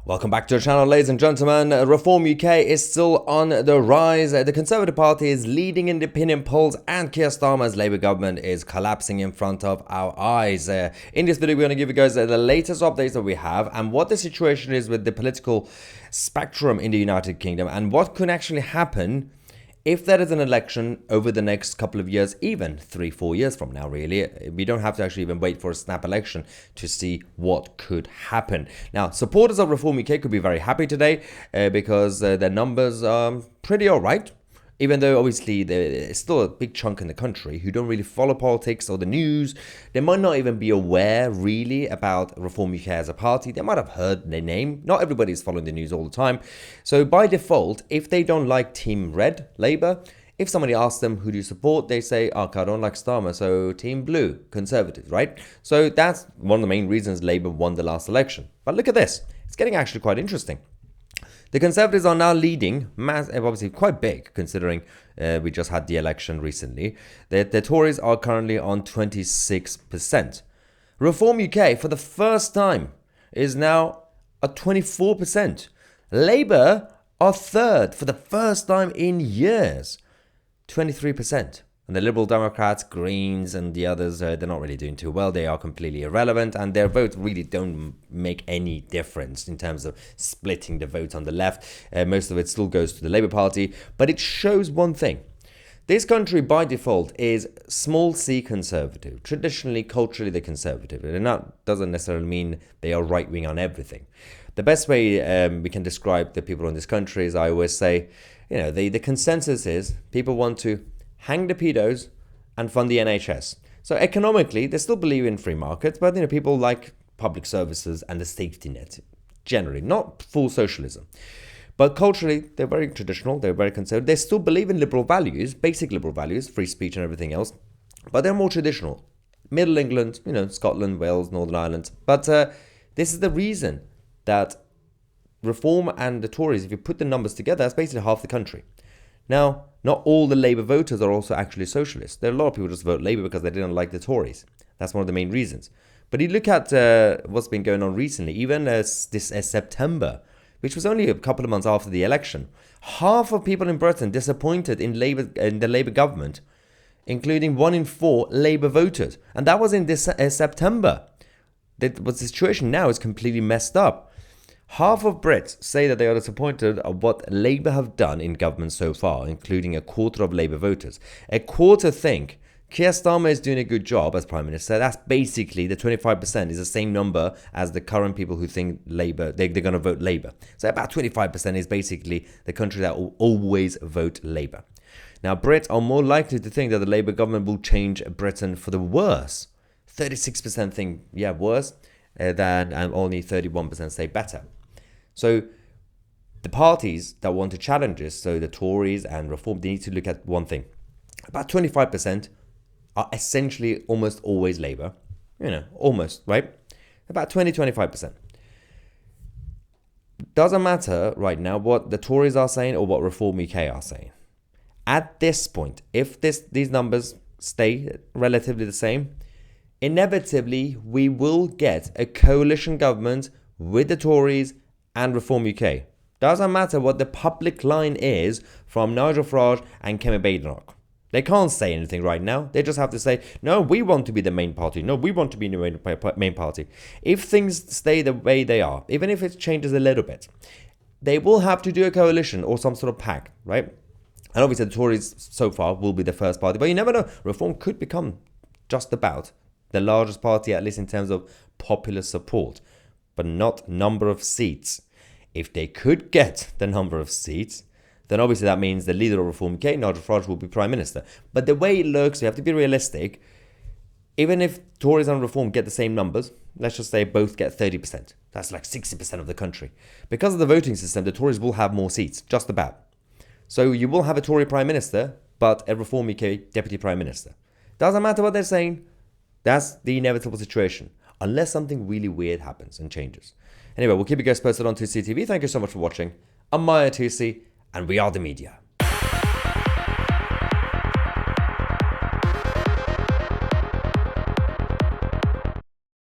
Welcome back to the channel, ladies and gentlemen. Reform UK is still on the rise. The Conservative Party is leading in the opinion polls and Keir Starmer's Labour government is collapsing in front of our eyes. In this video, we're going to give you guys the latest updates that we have and what the situation is with the political spectrum in the United Kingdom and what could actually happen if there is an election over the next couple of years, even 3-4 years from now, really. We don't have to actually even wait for a snap election to see what could happen. Now, supporters of Reform UK could be very happy today because their numbers are pretty all right. Even though obviously there's still a big chunk in the country who don't really follow politics or the news. They might not even be aware really about Reform UK as a party. They might have heard their name. Not everybody is following the news all the time. So by default, if they don't like Team Red, Labour, if somebody asks them who do you support, they say, oh, I don't like Starmer, so Team Blue, Conservative, right? So that's one of the main reasons Labour won the last election. But look at this. It's getting actually quite interesting. The Conservatives are now leading, obviously quite big, considering we just had the election recently. The Tories are currently on 26%. Reform UK, for the first time, is now at 24%. Labour are third for the first time in years, 23%. And the Liberal Democrats, Greens and the others, they're not really doing too well. They are completely irrelevant and their votes really don't make any difference in terms of splitting the vote on the left. Most of it still goes to the Labour Party. But it shows one thing. This country, by default, is small c conservative. Traditionally, culturally, they're conservative. And that doesn't necessarily mean they are right-wing on everything. The best way we can describe the people in this country is, I always say, you know, the consensus is people want to hang the pedos and fund the NHS. So economically, they still believe in free markets, but people like public services and the safety net, generally, not full socialism. But culturally, they're very traditional, they're very conservative. They still believe in liberal values, basic liberal values, free speech and everything else, but they're more traditional. Middle England, Scotland, Wales, Northern Ireland. But this is the reason that Reform and the Tories, if you put the numbers together, that's basically half the country. Now, not all the Labour voters are also actually socialists. There are a lot of people who just vote Labour because they didn't like the Tories. That's one of the main reasons. But you look at what's been going on recently, even this September, which was only a couple of months after the election, half of people in Britain disappointed in the Labour government, including 1 in 4 Labour voters. And that was in this September. The situation now is completely messed up. Half of Brits say that they are disappointed of what Labour have done in government so far, including a quarter of Labour voters. A quarter think Keir Starmer is doing a good job as Prime Minister. That's basically the 25% is the same number as the current people who think Labour, they're going to vote Labour. So about 25% is basically the country that will always vote Labour. Now, Brits are more likely to think that the Labour government will change Britain for the worse. 36% think, yeah, worse, and only 31% say better. So the parties that want to challenge this, so the Tories and Reform, they need to look at one thing. About 25% are essentially almost always Labour. Almost, right? About 20-25%. Doesn't matter right now what the Tories are saying or what Reform UK are saying. At this point, if these numbers stay relatively the same, inevitably we will get a coalition government with the Tories and Reform UK. Doesn't matter what the public line is from Nigel Farage and Kemi Badenoch. They can't say anything right now. They just have to say, no, we want to be the main party. No, we want to be the main party. If things stay the way they are, even if it changes a little bit, they will have to do a coalition or some sort of pact, right? And obviously the Tories so far will be the first party, but you never know. Reform could become just about the largest party, at least in terms of popular support, but not number of seats. If they could get the number of seats, then obviously that means the leader of Reform UK, Nigel Farage, will be Prime Minister. But the way it looks, you have to be realistic. Even if Tories and Reform get the same numbers, let's just say both get 30%. That's like 60% of the country. Because of the voting system, the Tories will have more seats, just about. So you will have a Tory Prime Minister, but a Reform UK Deputy Prime Minister. Doesn't matter what they're saying. That's the inevitable situation. Unless something really weird happens and changes. Anyway, we'll keep you guys posted on Tousi TV. Thank you so much for watching. I'm Tousi, and we are the media.